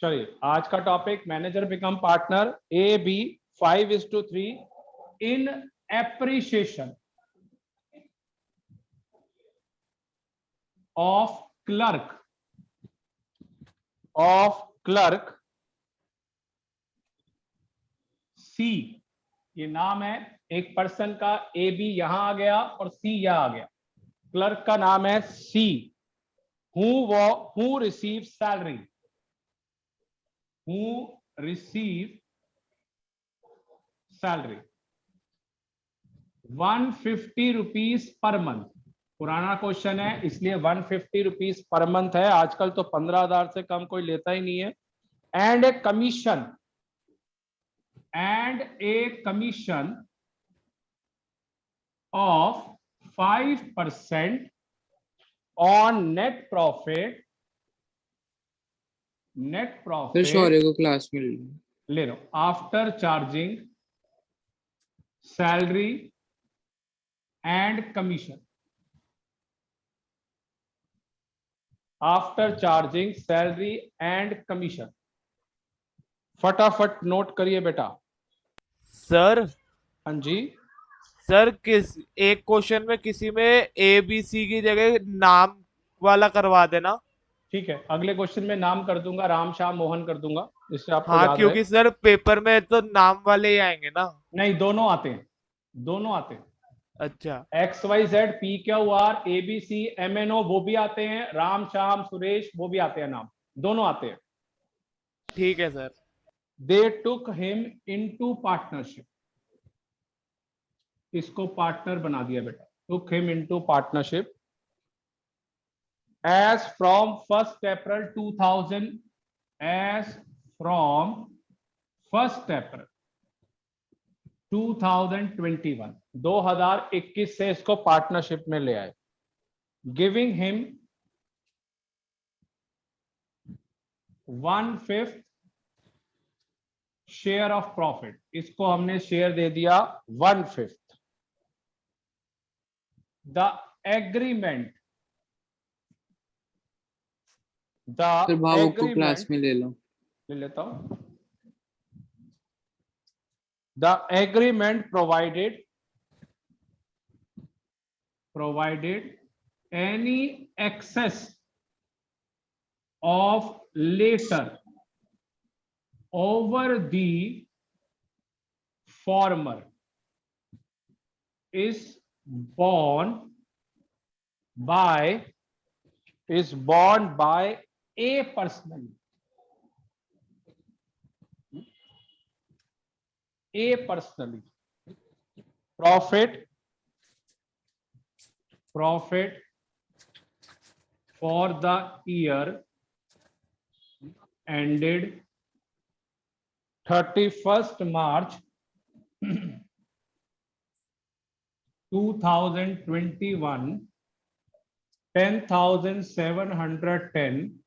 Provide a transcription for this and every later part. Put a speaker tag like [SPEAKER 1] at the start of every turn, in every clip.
[SPEAKER 1] चलिए आज का topic manager become partner A B 5:3 in appreciation of clerk C. ये नाम है एक पर्सन का, ए बी यहां आ गया और सी यहां आ गया। क्लर्क का नाम है C. Who receive salary, who receive salary 150 rupees per month. पुराना क्वेश्चन है इसलिए 150 रुपीज पर मंथ है। आजकल तो 15,000 से कम कोई लेता ही नहीं है। And a commission of 5% on net profit
[SPEAKER 2] फिर शौर्य को क्लास में
[SPEAKER 1] ले लो after charging salary and commission. After charging salary and commission. फटाफट नोट करिए बेटा।
[SPEAKER 3] सर
[SPEAKER 1] हाँ जी
[SPEAKER 3] सर, किस एक क्वेश्चन में किसी में ए बी सी की जगह नाम वाला करवा देना।
[SPEAKER 1] ठीक है, अगले क्वेश्चन में नाम कर दूंगा, राम श्याम मोहन कर दूंगा, इससे आपको
[SPEAKER 3] हाँ,
[SPEAKER 1] याद रहे।
[SPEAKER 3] क्योंकि सर पेपर में तो नाम वाले ही आएंगे ना।
[SPEAKER 1] नहीं, दोनों आते हैं, दोनों आते हैं।
[SPEAKER 3] अच्छा,
[SPEAKER 1] XYZ PQR ABC MNO वो भी आते हैं, राम श्याम सुरेश वो भी आते हैं, नाम दोनों आते हैं।
[SPEAKER 3] ठीक है सर।
[SPEAKER 1] दे टुक हिम इनटू पार्टनरशिप, इसको पार्टनर बना दिया बेटा। टुक him into partnership as from 1st April 2000, as from 1st April 2021 2021 से इसको पार्टनरशिप में ले आए। Giving him 1/5 share of profit, इसको हमने शेयर दे दिया 1/5। द एग्रीमेंट
[SPEAKER 2] फिर भावों को क्लास में ले लो।
[SPEAKER 1] ले लेता हूं। The agreement provided any excess of later over the former is borne by a personally, profit for the year ended 31st March 2021, 10,710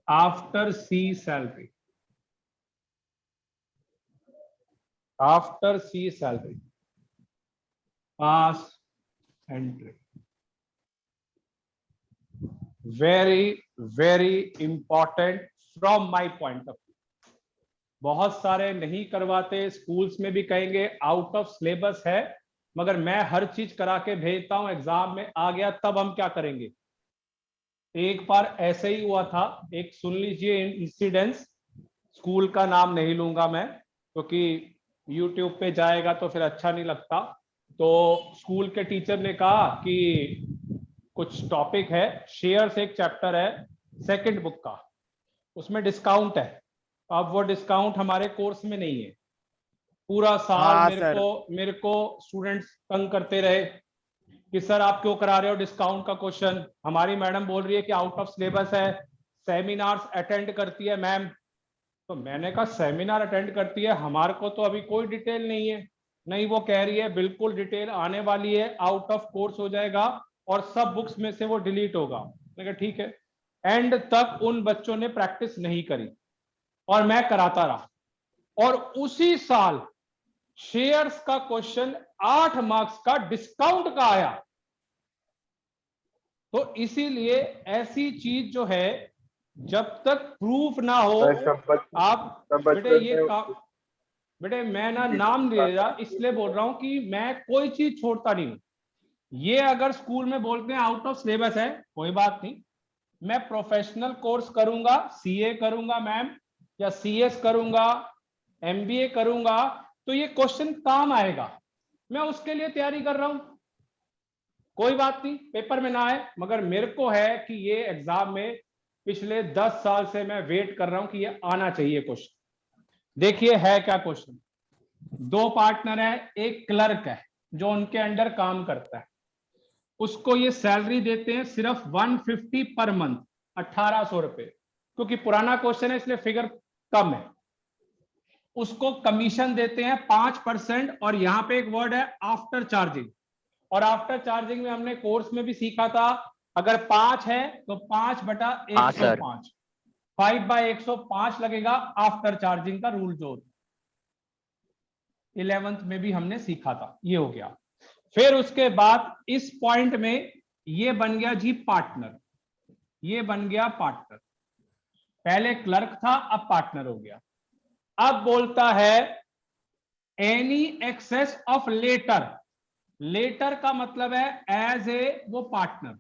[SPEAKER 1] after C salary. Pass entry. Very important from my point of view. बहुत सारे नहीं करवाते, schools में भी कहेंगे out of syllabus है, मगर मैं हर चीज करा के भेजता हूं। एग्जाम में आ गया तब हम क्या करेंगे। एक बार ऐसे ही हुआ था, एक सुन लीजिए इंसिडेंस। स्कूल का नाम नहीं लूंगा मैं, क्योंकि यूट्यूब पे जाएगा तो फिर अच्छा नहीं लगता। तो स्कूल के टीचर ने कहा कि कुछ टॉपिक है, शेयर्स एक चैप्टर है सेकंड बुक का, उसमें डिस्काउंट है। अब वो डिस्काउंट हमारे कोर्स में नहीं है। पूरा साल
[SPEAKER 3] हाँ
[SPEAKER 1] मेरे को स्टूडेंट्स तंग करते रहे कि सर आप क्यों करा रहे हो डिस्काउंट का क्वेश्चन। हमारी मैडम बोल रही है कि आउट ऑफ सिलेबस है, सेमिनार्स अटेंड करती है मैम। तो मैंने कहा सेमिनार अटेंड करती है, हमारे को तो अभी कोई डिटेल नहीं है। नहीं, वो कह रही है बिल्कुल डिटेल आने वाली है, आउट ऑफ कोर्स हो जाएगा और सब बुक्स में से वो डिलीट होगा। मैंने कहा ठीक है। एंड तक उन बच्चों ने प्रैक्टिस नहीं करी और मैं कराता रहा, और उसी साल शेयर्स का क्वेश्चन 8 मार्क्स का डिस्काउंट का आया। तो इसीलिए ऐसी चीज जो है जब तक प्रूफ ना हो आप बेटे ये काम, बेटे मैं ना नाम ले रहा इसलिए बोल रहा हूं कि मैं कोई चीज छोड़ता नहीं हूं। ये अगर स्कूल में बोलते हैं आउट ऑफ सिलेबस है कोई बात नहीं, मैं प्रोफेशनल कोर्स करूंगा, सीए करूंगा मैम, या सीएस करूंगा, एमबीए करूंगा, तो ये क्वेश्चन काम आएगा, मैं उसके लिए तैयारी कर रहा हूं। कोई बात नहीं पेपर में ना आए, मगर मेरे को है कि ये एग्जाम में पिछले 10 साल से मैं वेट कर रहा हूं कि ये आना चाहिए क्वेश्चन। देखिए है क्या क्वेश्चन। 2 पार्टनर है, एक क्लर्क है जो उनके अंडर काम करता है, उसको ये सैलरी देते हैं सिर्फ 150 पर मंथ, 1800 रुपए, क्योंकि पुराना क्वेश्चन है इसलिए फिगर कम है। उसको कमीशन देते हैं 5%, और यहां पे एक वर्ड है आफ्टर चार्जिंग, और आफ्टर चार्जिंग में हमने कोर्स में भी सीखा था, अगर 5 है तो 5/105, 5/105 लगेगा आफ्टर चार्जिंग का रूल जो होता है, 11th में भी हमने सीखा था। ये हो गया। फिर उसके बाद इस पॉइंट में ये बन गया जी पार्टनर, ये बन गया पार्टनर, पहले क्लर्क था अब पार्टनर हो गया। अब बोलता है any excess of latter, latter का मतलब है एज ए वो partner,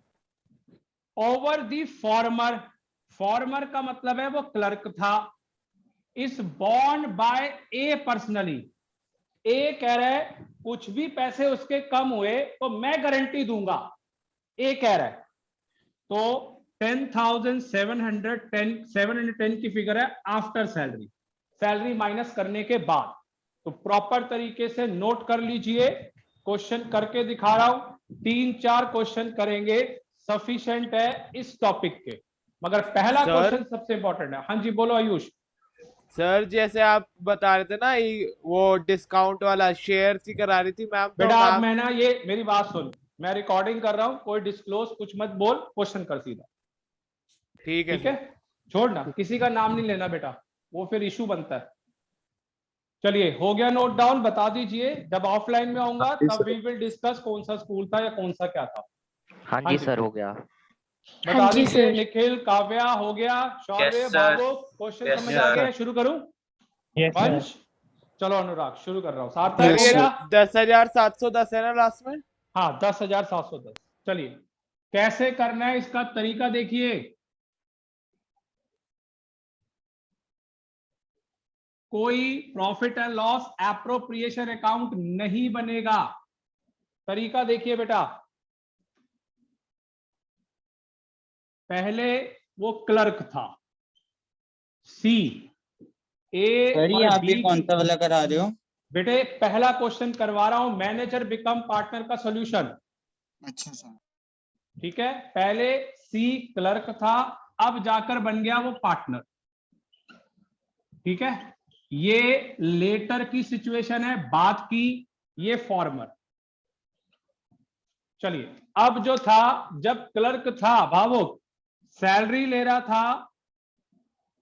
[SPEAKER 1] over the former, former का मतलब है वो क्लर्क था, इस बॉन्ड बाय ए पर्सनली, ए कह रहा है कुछ भी पैसे उसके कम हुए तो मैं गारंटी दूंगा, ए कह रहा है। तो 10,710 की फिगर है आफ्टर सैलरी, सैलरी माइनस करने के बाद। तो प्रॉपर तरीके से नोट कर लीजिए, क्वेश्चन करके दिखा रहा हूं, 3-4 क्वेश्चन करेंगे, सफिशिएंट है इस टॉपिक के, मगर पहला क्वेश्चन सबसे इंपॉर्टेंट है। हाँ जी बोलो आयुष।
[SPEAKER 3] सर जैसे आप बता रहे थे ना वो डिस्काउंट वाला शेयर ही करा रही थी मैम, तो
[SPEAKER 1] बेटा
[SPEAKER 3] मैम
[SPEAKER 1] मैं ना, ये मेरी बात सुन, मैं रिकॉर्डिंग कर रहा हूं, कोई डिस्क्लोज कुछ मत बोल, क्वेश्चन कर सीधा।
[SPEAKER 3] ठीक
[SPEAKER 1] है छोड़ना, किसी का नाम नहीं लेना बेटा, वो फिर इशू बनता है। चलिए हो गया नोट डाउन, बता दीजिए, जब ऑफलाइन में आऊंगा तब वी विल डिस्कस कौन सा स्कूल था या कौन सा क्या था।
[SPEAKER 4] हाँ जी सर हो गया।
[SPEAKER 1] बता दीजिए निखिल, काव्या हो गया, शौर्य, बाबू क्वेश्चन समझ आ गया, शुरू करूं? पंच चलो अनुराग शुरू कर रहा हूं। सार्थक
[SPEAKER 3] 10,710 है ना लास्ट में?
[SPEAKER 1] हाँ 10,710। चलिए कैसे करना है इसका तरीका देखिए, कोई profit and loss appropriation account नहीं बनेगा। तरीका देखिए बेटा, पहले वो क्लर्क था, सी ए और
[SPEAKER 5] आप
[SPEAKER 1] बी,
[SPEAKER 5] ये कौन सा वाला करा रहे हो?
[SPEAKER 1] बेटे पहला क्वेश्चन करवा रहा हूं, मैनेजर बिकम पार्टनर का सॉल्यूशन।
[SPEAKER 5] अच्छा सर
[SPEAKER 1] ठीक है, पहले सी क्लर्क था, अब जाकर बन गया वो पार्टनर। ठीक है, ये लेटर की सिचुएशन है, बात की, ये फॉर्मर। चलिए अब जो था, जब क्लर्क था भावुक, सैलरी ले रहा था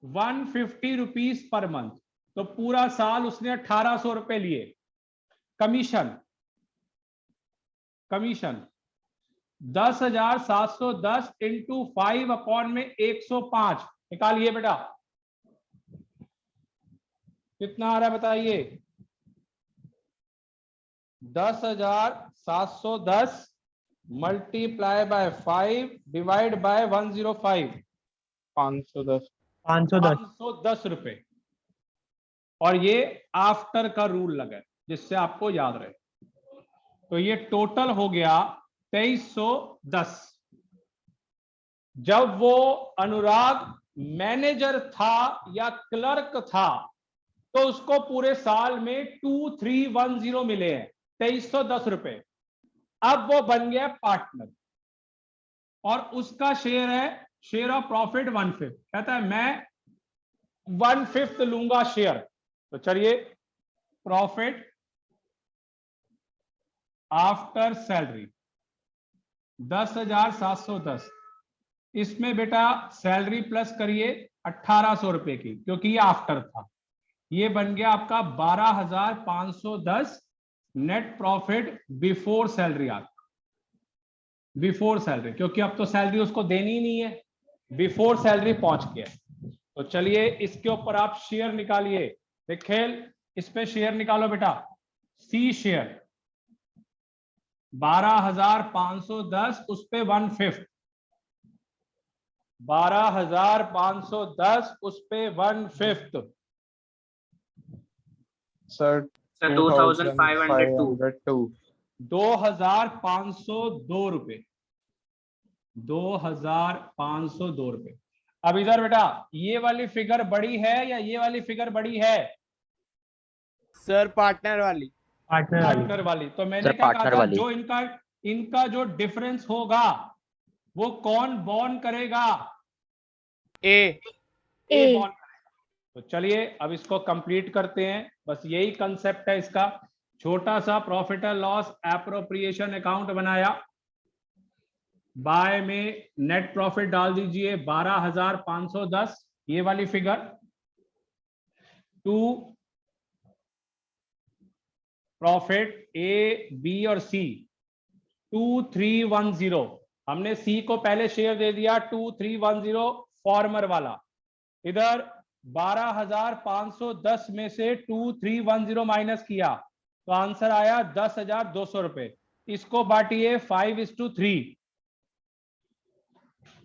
[SPEAKER 1] 150 रुपीज पर मंथ, तो पूरा साल उसने 1800 रुपए लिए। कमीशन, कमीशन 10,710 इंटू 5 अपॉन में 105 निकालिए बेटा, कितना आ रहा है बताइए? 10,710 मल्टीप्लाई बाय 5 डिवाइड बाय 105, 510 रुपए। और ये आफ्टर का रूल लगा जिससे आपको याद रहे, तो ये टोटल हो गया 2310। जब वो अनुराग मैनेजर था या क्लर्क था तो उसको पूरे साल में 2310 मिले हैं, 2310 रुपए। अब वो बन गया पार्टनर और उसका शेयर है, शेयर ऑफ प्रॉफिट 1/5, कहता है मैं 1/5 लूंगा शेयर। तो चलिए प्रॉफिट आफ्टर सैलरी 10,710, इसमें बेटा सैलरी प्लस करिए 1800 रुपए की, क्योंकि ये आफ्टर था, ये बन गया आपका 12,510 नेट प्रॉफिट बिफोर सैलरी। आपका बिफोर सैलरी, क्योंकि अब तो सैलरी उसको देनी ही नहीं है, बिफोर सैलरी पहुंच गया। तो चलिए इसके ऊपर आप शेयर निकालिए। निखिल इस पे शेयर निकालो बेटा। सी शेयर 12,510, उस पे 1/5, 12,510 उस पे 1/5
[SPEAKER 2] सर
[SPEAKER 6] 2502
[SPEAKER 1] 2,502 रुपए, 2,502 रुपए। अब इधर बेटा ये वाली फिगर बड़ी है या ये वाली फिगर बड़ी है?
[SPEAKER 3] सर पार्टनर वाली।
[SPEAKER 1] पार्टनर वाली। तो मैंने
[SPEAKER 4] सर
[SPEAKER 1] क्या कहा
[SPEAKER 4] पार्टनर
[SPEAKER 1] था,
[SPEAKER 4] वाली।
[SPEAKER 1] जो इनका जो डिफरेंस होगा वो कौन बॉर्न करेगा?
[SPEAKER 3] ए
[SPEAKER 1] बॉर्न करेगा। तो चलिए अब इसको कंप्लीट करते हैं। बस यही कंसेप्ट है इसका। छोटा सा profit and loss appropriation account बनाया। बाय में नेट प्रॉफिट डाल दीजिए 12,510, ये वाली figure. To profit A B और सी 2310। हमने सी को पहले शेयर दे दिया 2310 फॉर्मर वाला। इधर 12,510 में से 2310 माइनस किया तो आंसर आया 10,200 रुपए। इसको बांटिए 5:3।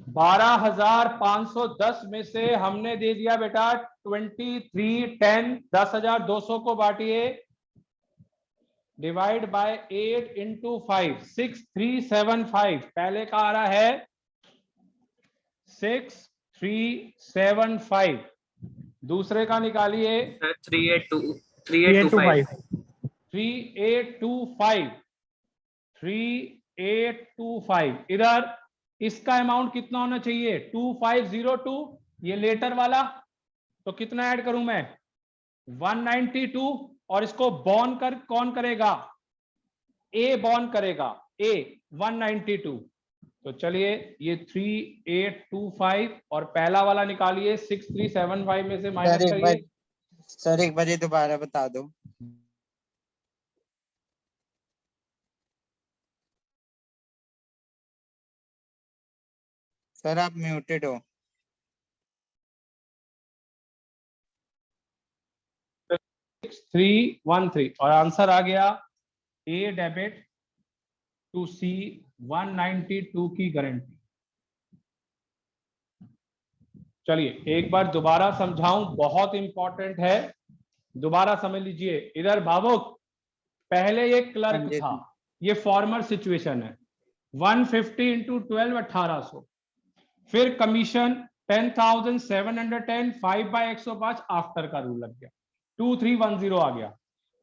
[SPEAKER 1] 12,510 में से हमने दे दिया बेटा 2310, 10,200 को बांटिए डिवाइड बाय 8 इंटू 5, 6375। पहले का आ रहा है 6375। दूसरे का निकालिए
[SPEAKER 6] 3825
[SPEAKER 1] 3825। इधर इसका अमाउंट कितना होना चाहिए? 2502। ये लेटर वाला तो कितना ऐड करूं मैं? 192। और इसको बॉर्न कौन करेगा? ए बॉर्न करेगा, ए 192। तो चलिए ये 3825 और पहला वाला निकालिए 6375 में से माइनस करिए।
[SPEAKER 5] सर एक बार ये दोबारा बता दो। सर आप म्यूटेड हो।
[SPEAKER 1] 6313 और आंसर आ गया ए डेबिट टू सी 192 की गारंटी। चलिए एक बार दोबारा समझाऊं, बहुत इंपॉर्टेंट है, दोबारा समझ लीजिए। इधर भावुक पहले ये क्लर्क था, ये फॉर्मर सिचुएशन है। 150 इंटू 12 1800। फिर कमीशन 10,710, 5/105 आफ्टर का रूल लग गया, 2310 आ गया।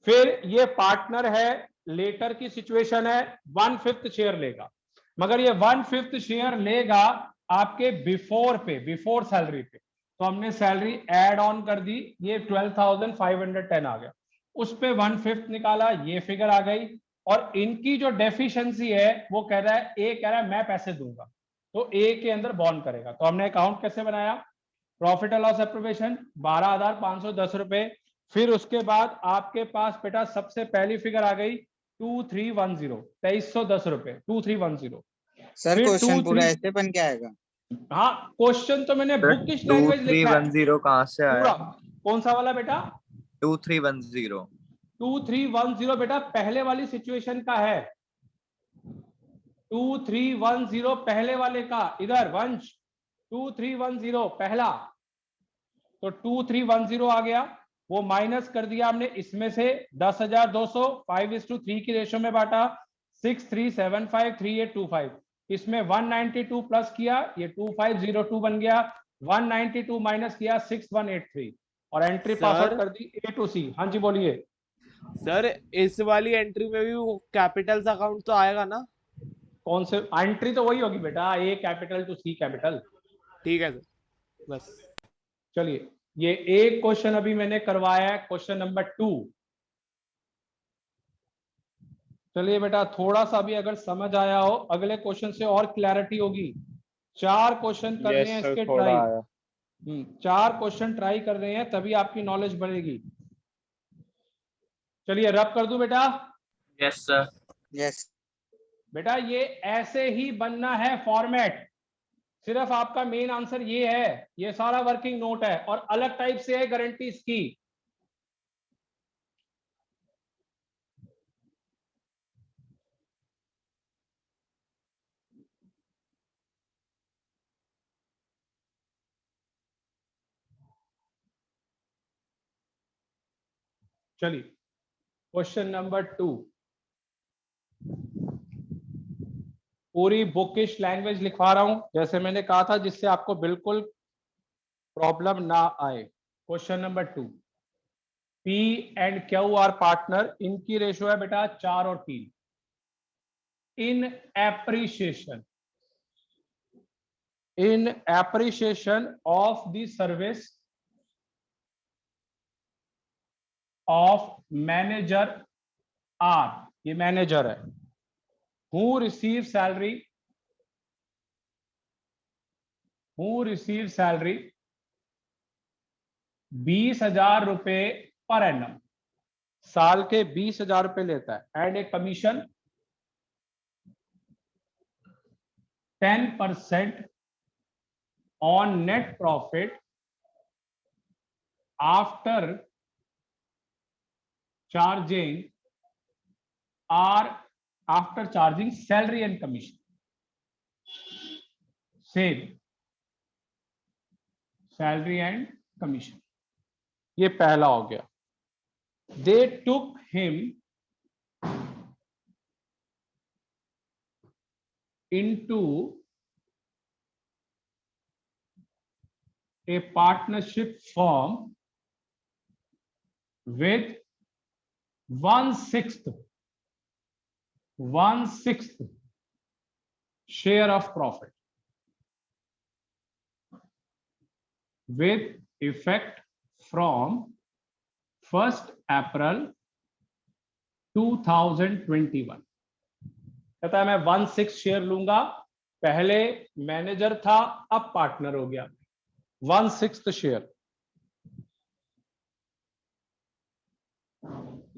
[SPEAKER 1] फिर ये पार्टनर है, लेटर की सिचुएशन है, 1/5 शेयर लेगा, मगर ये 1/5 शेयर लेगा आपके बिफोर पे, बिफोर सैलरी पे। तो हमने सैलरी ऐड ऑन कर दी, ये 12,510 आ गया, उस पे 1/5 निकाला, ये फिगर आ गई। और इनकी जो डेफिशिएंसी है वो कह रहा है, ए कह रहा है मैं पैसे दूंगा, तो ए के अंदर बॉन्ड करेगा। तो हमने अकाउंट कैसे बनाया? प्रॉफिट एंड लॉस एप्रोप्रिएशन 12,510 रुपए। फिर उसके बाद आपके पास बेटा सबसे पहली फिगर आ गई 2310, 2310 रुपए 2310।
[SPEAKER 5] सर क्वेश्चन पूरा ऐसे बन के आएगा?
[SPEAKER 1] हाँ क्वेश्चन तो मैंने बुकिश लैंग्वेज लिखा है।
[SPEAKER 6] 2310 कहाँ से
[SPEAKER 1] पूरा
[SPEAKER 6] आया?
[SPEAKER 1] कौन सा वाला बेटा?
[SPEAKER 6] 2310
[SPEAKER 1] 2310 बेटा पहले वाली सिचुएशन का है। 2310 पहले वाले का, इधर वंश 2310 पहला, तो 2310 आ गया, वो माइनस कर दिया हमने इसमें से 10,200, 5:3 की रेशो में बांटा, 6375 3825। इसमें 192 प्लस किया, ये 2502 बन गया, 192 माइनस किया 6183 और एंट्री पास आउट कर दी ए टू सी। हाँ जी बोलिए
[SPEAKER 3] सर। इस वाली एंट्री में भी वो कैपिटल्स अकाउंट तो आएगा ना?
[SPEAKER 1] कौन से एंट्री? तो वही होगी बेटा, ए कैपिटल टू सी कैपिटल।
[SPEAKER 3] ठीक है सर, बस।
[SPEAKER 1] चलिए ये एक क्वेश्चन अभी मैंने करवाया है, क्वेश्चन नंबर 2। चलिए बेटा थोड़ा सा भी अगर समझ आया हो, अगले क्वेश्चन से और क्लैरिटी होगी। 4 क्वेश्चन करने हैं इसके ट्राई। 4 क्वेश्चन ट्राई कर रहे हैं, तभी आपकी नॉलेज बढ़ेगी। चलिए रब कर दूं बेटा?
[SPEAKER 6] Yes sir.
[SPEAKER 5] यस
[SPEAKER 1] बेटा ये ऐसे ही बनना है फॉर्मेट, सिर्फ आपका मेन आंसर ये है, ये सारा वर्किंग नोट है और अलग टाइप से है गारंटीज की। चलिए क्वेश्चन नंबर 2, पूरी बुकिश लैंग्वेज लिखवा रहा हूं जैसे मैंने कहा था, जिससे आपको बिल्कुल प्रॉब्लम ना आए। Question number 2, P and Q are partner, इनकी रेशियो है बेटा 4 और 3। In appreciation of the service of manager R, ये मैनेजर है, हु रिसीव सैलरी 20,000 रुपए पर एनम, साल के 20,000 रुपए लेता है, and a commission 10% on net profit after charging salary and commission, same salary and commission. ये पहला हो गया। They took him into a partnership firm with 1/6 share of profit with effect from 1st April 2021। कहता है मैं 1/6 share लूंगा, पहले manager था अब पार्टनर हो गया, 1/6 share.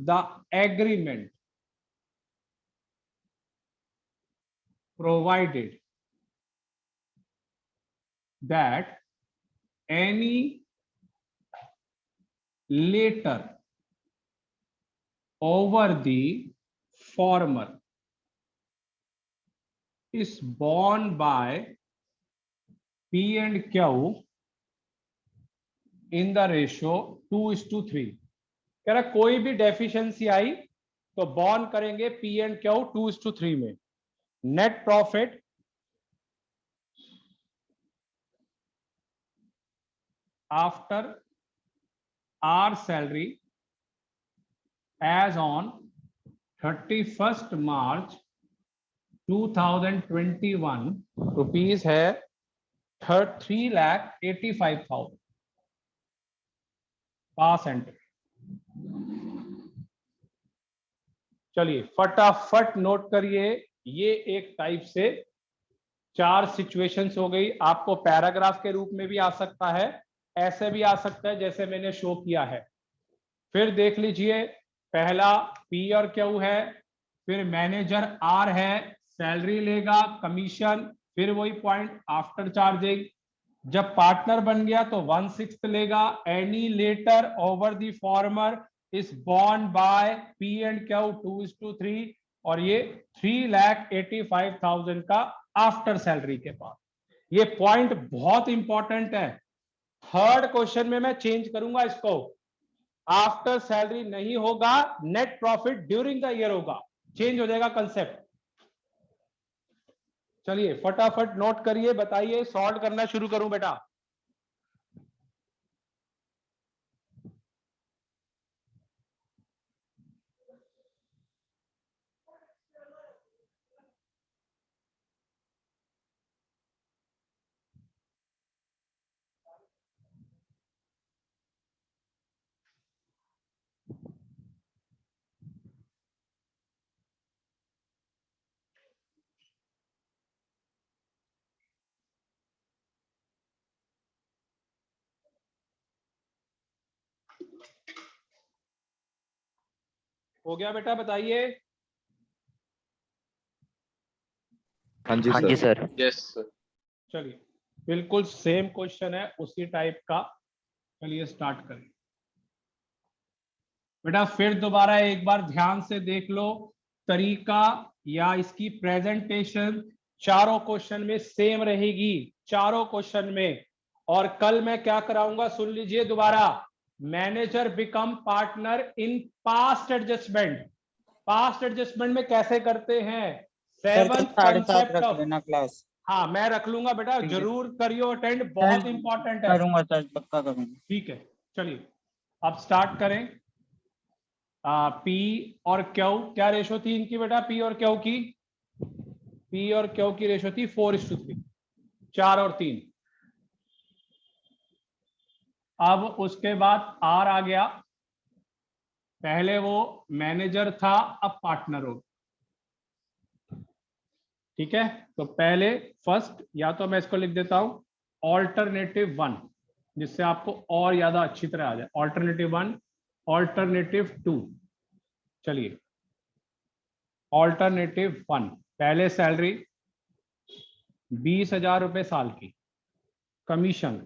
[SPEAKER 1] The agreement provided that any later over the former is borne by P and Q in the ratio 2:3। कह रहा कोई भी डेफिशिएंसी आई तो बॉर्न करेंगे पी एंड क्यू 2:3 में। Net profit after R salary as on 31st March 2021 rupees है 3,85,000। Pass enter. चलिए फटाफट नोट करिए, ये एक टाइप से 4 सिचुएशंस हो गई। आपको पैराग्राफ के रूप में भी आ सकता है, ऐसे भी आ सकता है जैसे मैंने शो किया है। फिर देख लीजिए, पहला पी और क्यू है, फिर मैनेजर आर है, सैलरी लेगा, कमीशन, फिर वही पॉइंट आफ्टर चार्जिंग। जब पार्टनर बन गया तो 1/6 लेगा। Any latter over the former is borne by P and Q 2:3, और ये 3,85,000 का आफ्टर सैलरी के पास। ये पॉइंट बहुत इंपॉर्टेंट है। थर्ड क्वेश्चन में मैं चेंज करूंगा इसको, आफ्टर सैलरी नहीं होगा, net profit during the year होगा, चेंज हो जाएगा कंसेप्ट। चलिए फटाफट नोट करिए, बताइए, सॉल्व करना शुरू करूं बेटा। हो गया बेटा, बताइए।
[SPEAKER 6] हाँ जी
[SPEAKER 4] हाँ जी सर।
[SPEAKER 2] Yes sir.
[SPEAKER 1] चलिए बिल्कुल सेम क्वेश्चन है, उसी टाइप का। चलिए स्टार्ट करें बेटा। फिर दोबारा एक बार ध्यान से देख लो, तरीका या इसकी प्रेजेंटेशन चारों क्वेश्चन में सेम रहेगी, चारों क्वेश्चन में। और कल मैं क्या कराऊंगा सुन लीजिए दोबारा, manager become partner in past adjustment. Past adjustment में कैसे करते हैं,
[SPEAKER 5] सर कल
[SPEAKER 1] सेवंथ
[SPEAKER 5] 7:30
[SPEAKER 1] कंसेप्ट
[SPEAKER 5] रख
[SPEAKER 1] ऑफ।
[SPEAKER 5] लेना क्लास।
[SPEAKER 1] हाँ मैं रख लूंगा बेटा,
[SPEAKER 5] ठीक है।
[SPEAKER 1] जरूर करियो अटेंड, बहुत इंपॉर्टेंट है।
[SPEAKER 5] करूंगा सर, पक्का करूंगा।
[SPEAKER 1] ठीक है चलिए अब स्टार्ट करें। पी और क्यू, क्या रेशो थी इनकी बेटा, पी और क्यू की? पी और क्यू की रेशो थी 4:3, 4 और 3। अब उसके बाद आर आ गया, पहले वो मैनेजर था अब पार्टनर हो। ठीक है, तो पहले फर्स्ट, या तो मैं इसको लिख देता हूं ऑल्टरनेटिव 1, जिससे आपको और ज्यादा अच्छी तरह आ जाए। Alternative 1, alternative 2। चलिए ऑल्टरनेटिव 1, पहले सैलरी 20,000 रुपए साल की, कमीशन,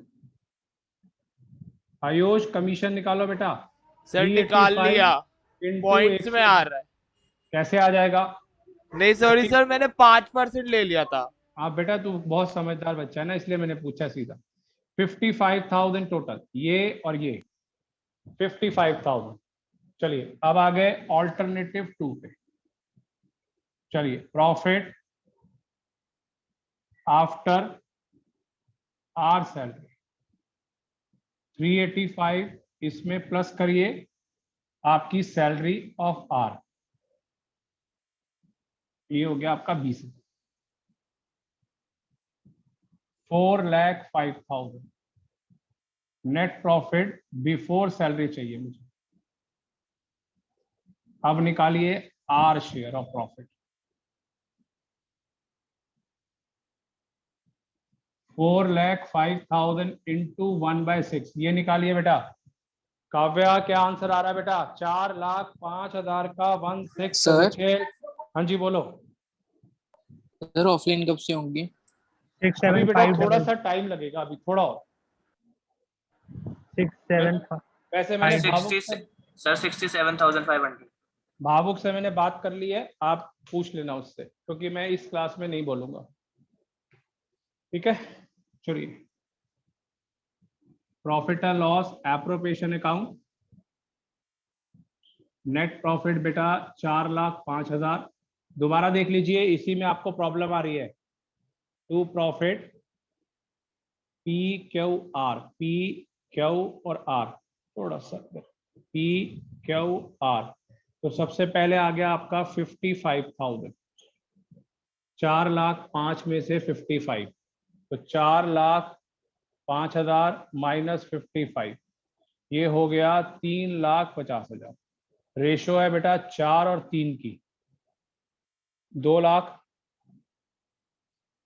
[SPEAKER 1] आयुष कमीशन निकालो बेटा।
[SPEAKER 3] सर निकाल
[SPEAKER 1] 385
[SPEAKER 3] लिया,
[SPEAKER 1] into
[SPEAKER 3] पॉइंट्स में आ रहा है।
[SPEAKER 1] कैसे आ जाएगा?
[SPEAKER 3] नहीं सॉरी सर, मैंने 5% ले लिया था।
[SPEAKER 1] हाँ बेटा तू बहुत समझदार बच्चा है ना, इसलिए मैंने पूछा सीधा। 55,000 टोटल, ये और ये 55,000। चलिए अब आ गए ऑल्टरनेटिव 2 पे। चलिए प्रॉफिट आफ्टर आर सैलरी 385, इसमें प्लस करिए आपकी सैलरी ऑफ आर, ये हो गया आपका 20,000। 4,05,000 नेट प्रॉफिट बिफोर सैलरी चाहिए मुझे। अब निकालिए R share of profit. 4,05,000 into 1/6, ये निकालिए बेटा। काव्या क्या आंसर आ रहा है बेटा? 4,05,000 का 1/6।
[SPEAKER 2] सर
[SPEAKER 1] हाँ जी बोलो।
[SPEAKER 2] सर ऑफलाइन कब से होंगी?
[SPEAKER 1] अभी बेटा थोड़ा सा टाइम लगेगा, अभी थोड़ा और।
[SPEAKER 7] 6, 7,
[SPEAKER 1] वैसे मैंने
[SPEAKER 6] 67,500।
[SPEAKER 1] भावुक से मैंने बात कर ली है, आप पूछ लेना उससे, क्योंकि मैं इस क्लास में नहीं बोलूंगा। ठीक है चलिए, profit and loss appropriation account, net profit बेटा 4,05,000। दोबारा देख लीजिए, इसी में आपको प्रॉब्लम आ रही है। To profit P Q R, P Q और आर, थोड़ा सा पी क्यू आर। तो सबसे पहले आ गया आपका 55,000, 4,05,000 में से 55, तो 4,05,000 माइनस 55, ये हो गया 3,50,000। रेशो है बेटा 4 और 3 की, 2 लाख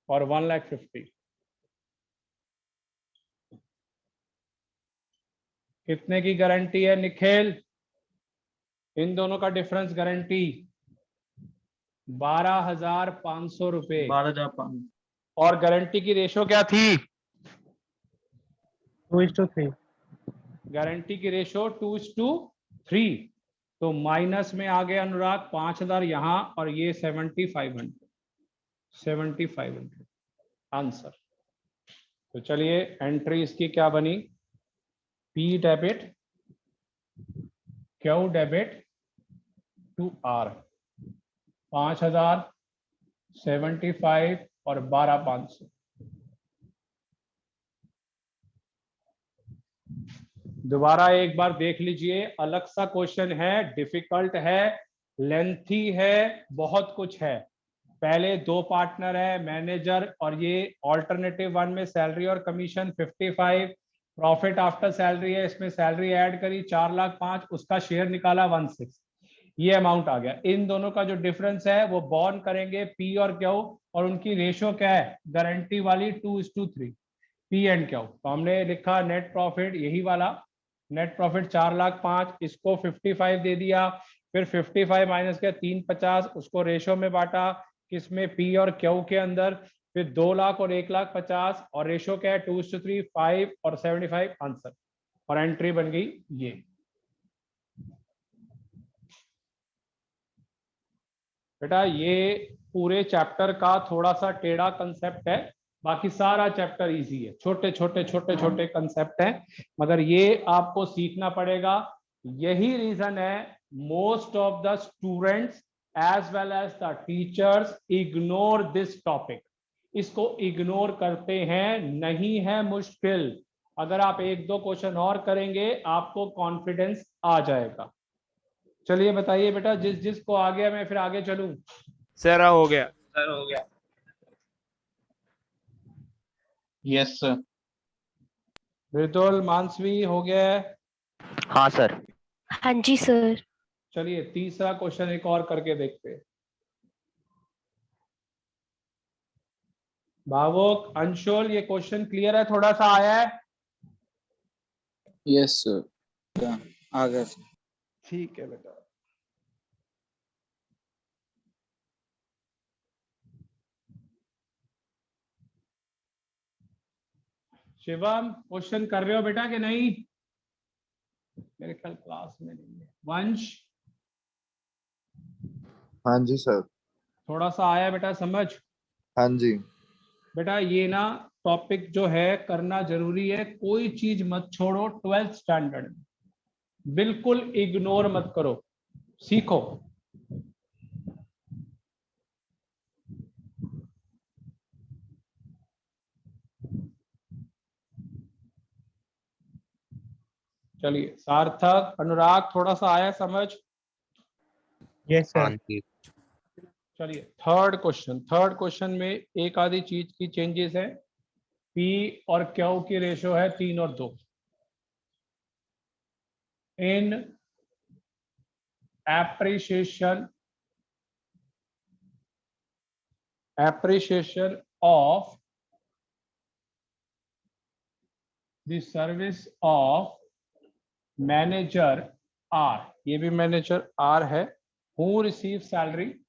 [SPEAKER 1] और 1,50,000। कितने की गारंटी है निखिल? इन दोनों का डिफरेंस गारंटी 12,500 रुपए।
[SPEAKER 7] 12,500।
[SPEAKER 1] और गारंटी की रेशो क्या थी?
[SPEAKER 7] 2:3।
[SPEAKER 1] गारंटी की रेशो 2:3। तो माइनस में आ गए अनुराग 5,000 यहां, और ये 7,500 आंसर। तो चलिए एंट्री इसकी क्या बनी? P debit, Q debit to R, 5,000, 75 और 12,500। दोबारा एक बार देख लीजिए, अलग सा क्वेश्चन है, डिफिकल्ट है, लेंथी है, बहुत कुछ है। पहले 2 पार्टनर है, मैनेजर, और ये ऑल्टरनेटिव 1 में सैलरी और कमीशन 55, प्रॉफिट आफ्टर सैलरी है, इसमें सैलरी ऐड करी 4,05,000, उसका शेयर निकाला 1/6, ये अमाउंट आ गया। इन दोनों का जो डिफरेंस है वो बॉर्न करेंगे पी और क्यू, और उनकी रेशो क्या है गारंटी वाली 2:3, पी एंड क्यू। तो हमने लिखा नेट प्रॉफिट, यही वाला नेट प्रॉफिट 4,05,000, इसको 55 दे दिया, फिर 55 माइनस किया 350, उसको रेशो में बांटा किसमें? पी और क्यू के अंदर, फिर 2 लाख और 1,50,000 और रेशो क्या है 2:3, 5 और 75 आंसर, और एंट्री बन गई ये। बेटा ये पूरे चैप्टर का थोड़ा सा टेढ़ा कंसेप्ट है, बाकी सारा चैप्टर इजी है, छोटे छोटे कंसेप्ट हैं, मगर ये आपको सीखना पड़ेगा। यही रीजन है most of the students as well as the teachers ignore this topic, इसको इग्नोर करते हैं। नहीं है मुश्किल, अगर आप 1-2 क्वेश्चन और करेंगे आपको कॉन्फिडेंस आ जाएगा। चलिए बताइए बेटा, जिसको आ गया मैं फिर आगे चलूं।
[SPEAKER 3] सर हो गया।
[SPEAKER 6] सर हो गया।
[SPEAKER 5] Yes sir.
[SPEAKER 1] मृदुल, मानसवी हो गया है?
[SPEAKER 4] हाँ सर।
[SPEAKER 7] हाँ जी सर।
[SPEAKER 1] चलिए तीसरा क्वेश्चन एक और करके देखते हैं। भावुक, अंशुल, ये क्वेश्चन क्लियर है? थोड़ा सा आया है?
[SPEAKER 2] Yes sir.
[SPEAKER 5] आ गया सर।
[SPEAKER 1] ठीक है बेटा। शिवम, क्वेश्चन कर रहे हो बेटा कि नहीं? मेरे ख्याल क्लास में नहीं है। वंश,
[SPEAKER 8] हाँ जी सर।
[SPEAKER 1] थोड़ा सा आया बेटा समझ?
[SPEAKER 8] हाँ जी।
[SPEAKER 1] बेटा ये ना टॉपिक जो है करना जरूरी है, कोई चीज मत छोड़ो 12th स्टैंडर्ड में, बिल्कुल इग्नोर मत करो, सीखो। चलिए सार्थक, अनुराग, थोड़ा सा आया समझ?
[SPEAKER 9] यस
[SPEAKER 4] हाँ
[SPEAKER 9] सर।
[SPEAKER 4] जी।
[SPEAKER 1] चलिए थर्ड क्वेश्चन में एक आधी चीज की चेंजेस है। पी और क्यू की रेशो है 3 और 2। इन appreciation of the service of manager R, ये भी मैनेजर R है, who receives salary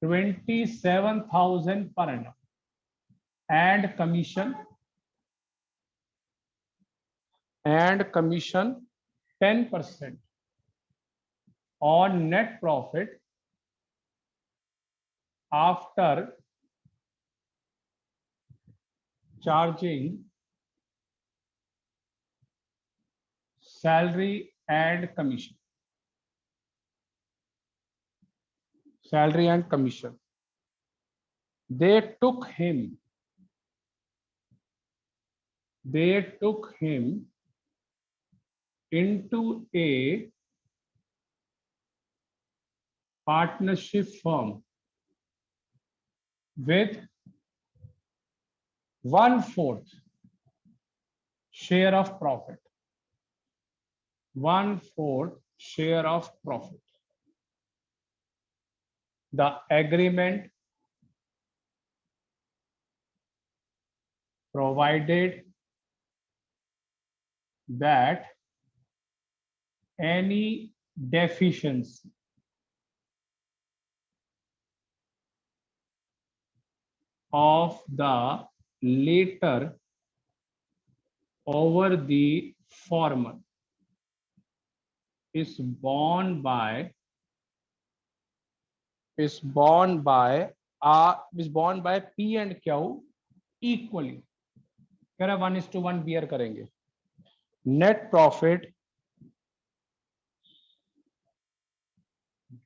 [SPEAKER 1] $27,000 per annum and commission 10% on net profit after charging salary and commission. They took him into a partnership firm with 1/4 share of profit. 1/4 share of profit. The agreement provided that any deficiency of the later over the former is borne by P and Q equally. कह रहा 1:1 beer करेंगे। Net profit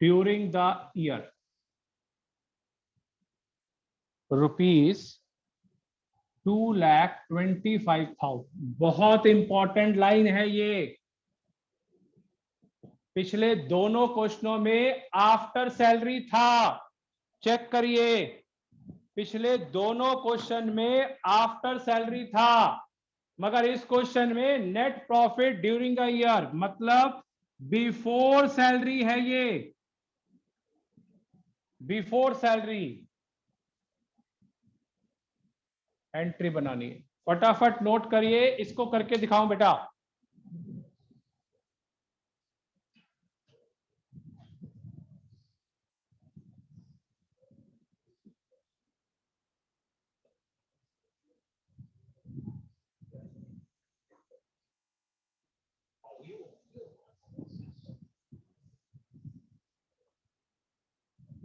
[SPEAKER 1] during the year ₹2,25,000। बहुत important line है ये। पिछले दोनों क्वेश्चनों में after salary था, चेक करिए, पिछले दोनों क्वेश्चन में आफ्टर सैलरी था, मगर इस क्वेश्चन में net profit during a year, मतलब बिफोर सैलरी है ये, बिफोर सैलरी। एंट्री बनानी है, फटाफट नोट करिए, इसको करके दिखाऊं बेटा।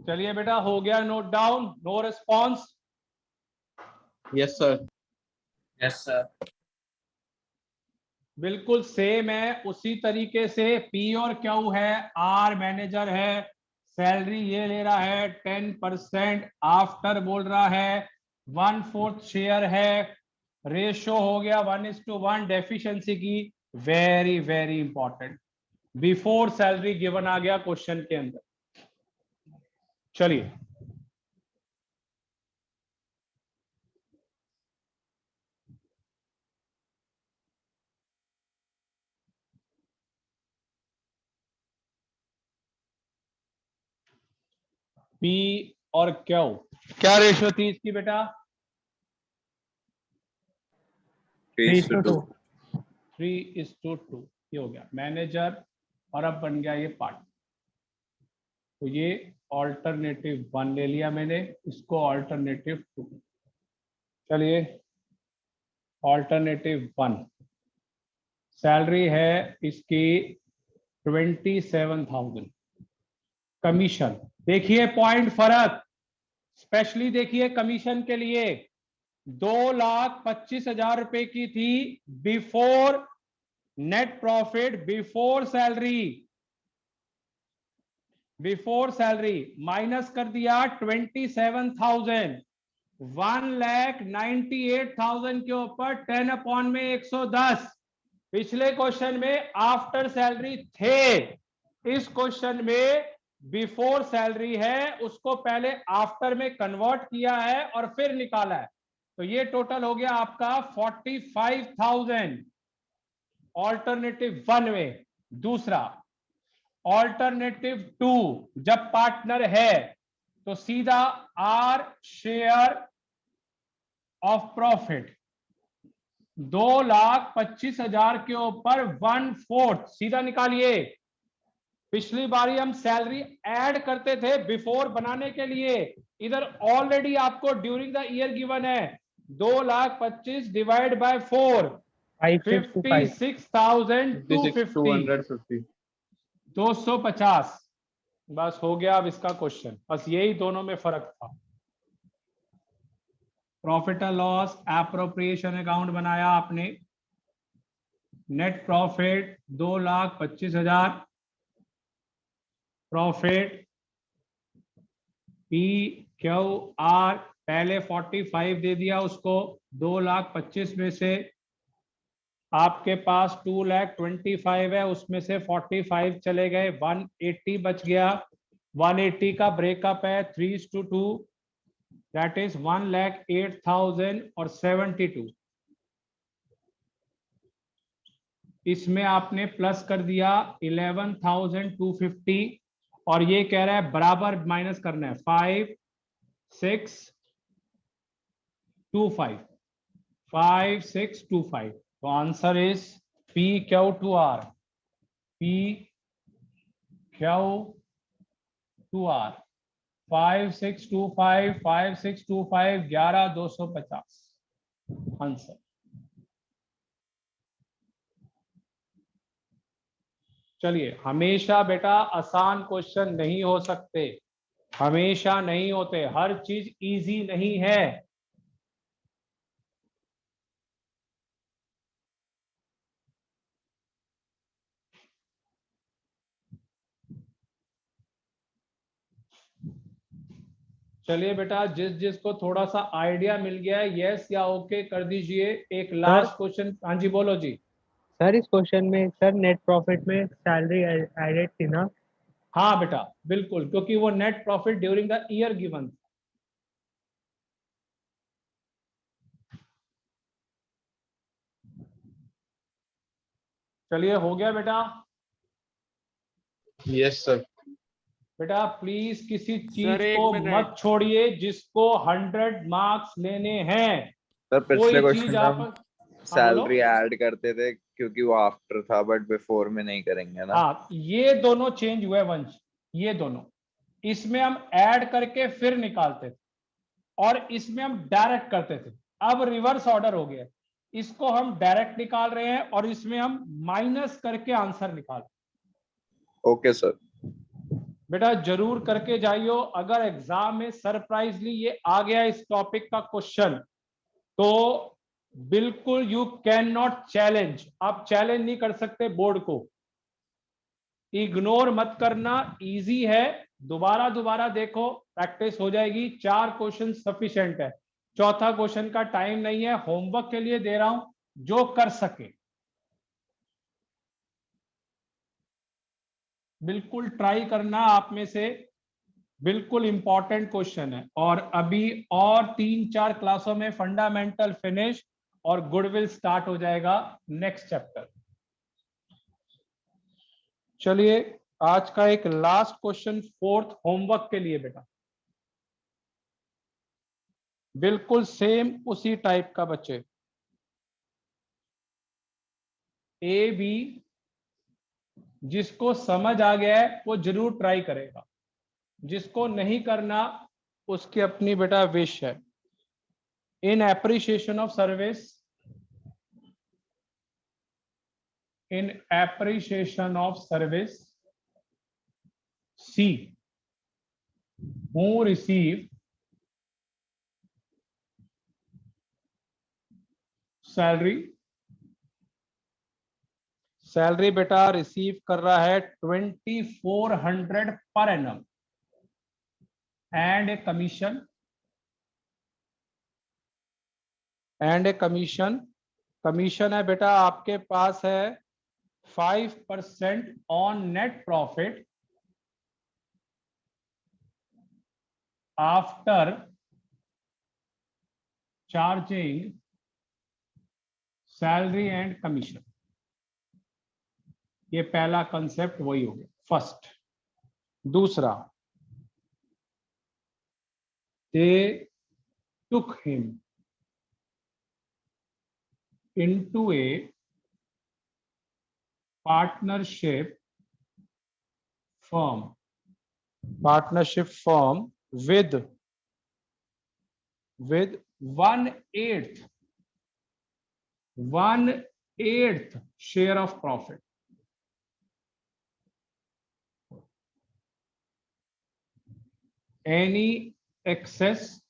[SPEAKER 1] चलिए बेटा, हो गया note down, no response.
[SPEAKER 5] Yes, sir.
[SPEAKER 6] Yes, sir.
[SPEAKER 1] बिल्कुल सेम है, उसी तरीके से पी और क्यू है, आर मैनेजर है, सैलरी ये ले रहा है 10%, आफ्टर बोल रहा है 1/4 शेयर है, रेशो हो गया 1:1, डेफिशिएंसी की very very important, before salary given आ गया क्वेश्चन के अंदर। चलिए पी और क्यू, क्या रेशियो थी इसकी बेटा?
[SPEAKER 6] 3:2.
[SPEAKER 1] 3:2, ये हो गया मैनेजर, और अब बन गया ये पार्ट। तो ये ऑल्टरनेटिव 1 ले लिया मैंने, इसको ऑल्टरनेटिव 2। चलिए ऑल्टरनेटिव 1, सैलरी है इसकी 27,000, कमीशन देखिए पॉइंट फर्क, स्पेशली देखिए कमीशन के लिए 2,25,000 रुपए की थी before net profit, before salary minus कर दिया 27,000, 1,98,000 के ऊपर 10/110। पिछले क्वेश्चन में आफ्टर सैलरी थे, इस क्वेश्चन में बिफोर सैलरी है, उसको पहले आफ्टर में कन्वर्ट किया है और फिर निकाला है। तो ये टोटल हो गया आपका 45,000 ऑल्टरनेटिव 1 में। दूसरा ऑल्टरनेटिव 2, जब पार्टनर है तो सीधा आर शेयर ऑफ प्रॉफिट 2,25,000 के ऊपर 1/4 सीधा निकालिए। पिछली बारी हम सैलरी ऐड करते थे बिफोर बनाने के लिए, इधर ऑलरेडी आपको ड्यूरिंग द ईयर गिवन है 2,25,000 डिवाइड बाय 4, 56,250, 250। बस हो गया अब इसका क्वेश्चन, बस यही दोनों में फर्क था। Profit and loss appropriation account बनाया आपने, net profit 2,25,000, profit P Q are पहले 45 दे दिया उसको, 2,25,000 में से आपके पास 2,25,000 है, उसमें से 45 चले गए, 180 बच गया। 180 का ब्रेकअप है 3:2, दैट इज 1,08,072। इसमें आपने प्लस कर दिया 11,250, और ये कह रहा है बराबर माइनस करना है 5,625। तो answer is P Q to R, P Q to R 5,625, 5,625, 11,250 answer. चलिए, हमेशा बेटा आसान क्वेश्चन नहीं हो सकते, हमेशा नहीं होते, हर चीज इजी नहीं है। चलिए बेटा, जिस जिसको थोड़ा सा आइडिया मिल गया है यस या ओके कर दीजिए। एक लास्ट क्वेश्चन, हाँ जी बोलो जी।
[SPEAKER 9] सर इस क्वेश्चन में सर नेट प्रॉफिट में सैलरी एडेड थी ना?
[SPEAKER 1] हाँ बेटा बिल्कुल, क्योंकि वो net profit during the year given. चलिए हो गया बेटा।
[SPEAKER 5] Yes, sir.
[SPEAKER 1] बेटा प्लीज किसी चीज
[SPEAKER 3] सर, एक
[SPEAKER 1] को
[SPEAKER 3] मिनट।
[SPEAKER 1] मत छोड़िए जिसको 100 मार्क्स लेने हैं।
[SPEAKER 8] सर पिछले
[SPEAKER 1] कोई चीज
[SPEAKER 8] क्वेश्चन
[SPEAKER 1] आप
[SPEAKER 8] में सैलरी ऐड करते थे क्योंकि वो आफ्टर था, बट बिफोर में नहीं करेंगे ना।
[SPEAKER 1] हाँ, ये दोनों चेंज हुए वंश, ये दोनों। इसमें हम ऐड करके फिर निकालते थे और इसमें हम डायरेक्ट करते थे। अब रिवर्स ऑर्डर हो गया, इसको हम डायरेक्ट निकाल रहे हैं और इसमें हम माइनस करके आंसर निकाल।
[SPEAKER 8] Okay sir.
[SPEAKER 1] बेटा जरूर करके जाइयो। अगर एग्जाम में सरप्राइजली ये आ गया इस टॉपिक का क्वेश्चन, तो बिल्कुल यू कैन नॉट चैलेंज, आप चैलेंज नहीं कर सकते बोर्ड को। इग्नोर मत करना, इजी है, दोबारा दोबारा देखो, प्रैक्टिस हो जाएगी। 4 क्वेश्चन सफिशिएंट है, चौथा क्वेश्चन का टाइम नहीं है, होमवर्क के लिए दे रहा हूं, जो कर सके बिल्कुल ट्राई करना। आप में से बिल्कुल इंपॉर्टेंट क्वेश्चन है। और अभी और 3-4 क्लासों में फंडामेंटल फिनिश और गुडविल स्टार्ट हो जाएगा नेक्स्ट चैप्टर। चलिए आज का एक लास्ट क्वेश्चन 4th होमवर्क के लिए बेटा, बिल्कुल सेम उसी टाइप का बच्चे। ए बी जिसको समझ आ गया है वो जरूर ट्राई करेगा, जिसको नहीं करना उसकी अपनी बेटा विश है। In appreciation of service, in appreciation of service, C, who receive salary, salary बेटा रिसीव कर रहा है 2400 per annum and a commission, commission है बेटा आपके पास है 5% on net profit after charging salary and commission. ये पहला कंसेप्ट वही हो गया, फर्स्ट। दूसरा, they took him into a partnership firm with 1/8 share of profit. Any excess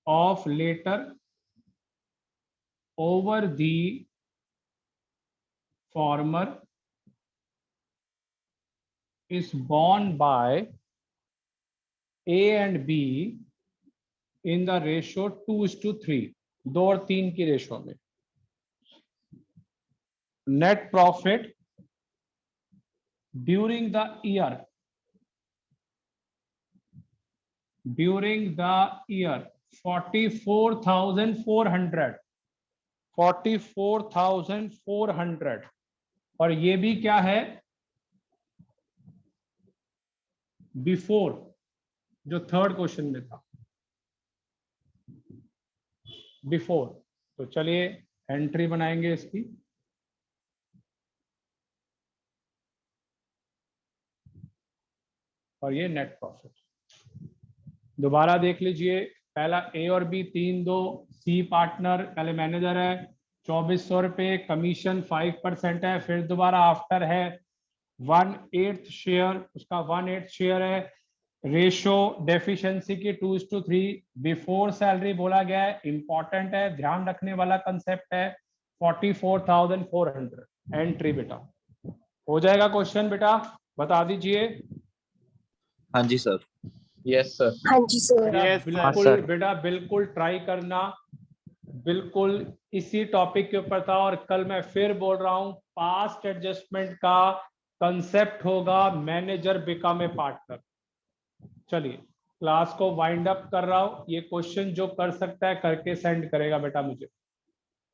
[SPEAKER 1] of later over the former is borne by A and B in the ratio 2:3, 2 और 3 की ratio में। Net profit during the year 44,400 और ये भी क्या है, before, जो third question में था, बिफोर। तो चलिए एंट्री बनाएंगे इसकी। और ये नेट प्रॉफिट दोबारा देख लीजिए। पहला ए और बी 3-2, सी पार्टनर पहले मैनेजर है 2400 रुपये, कमीशन 5% है। फिर दोबारा आफ्टर है 1/8 शेयर, उसका 1/8 शेयर है। रेशो डेफिशिएंसी की 2:3, बिफोर सैलरी बोला गया है, इंपॉर्टेंट है, ध्यान रखने वाला कंसेप्ट है। 44,400 एंट्री बेटा हो जाएगा। क्वेश्चन बेटा बता दीजिए।
[SPEAKER 5] हाँ जी सर।
[SPEAKER 6] Yes, sir.
[SPEAKER 7] हाँ जी सर।
[SPEAKER 3] Yes,
[SPEAKER 1] बिल्कुल
[SPEAKER 4] sir.
[SPEAKER 1] बेटा बिल्कुल ट्राई करना, बिल्कुल इसी टॉपिक के ऊपर था। और कल मैं फिर बोल रहा हूं, पास्ट एडजस्टमेंट का कंसेप्ट होगा मैनेजर बिकम ए पार्टनर। चलिए क्लास को वाइंड अप कर रहा हूं। ये क्वेश्चन जो कर सकता है करके सेंड करेगा बेटा मुझे।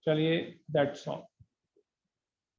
[SPEAKER 1] चलिए दैट्स ऑल।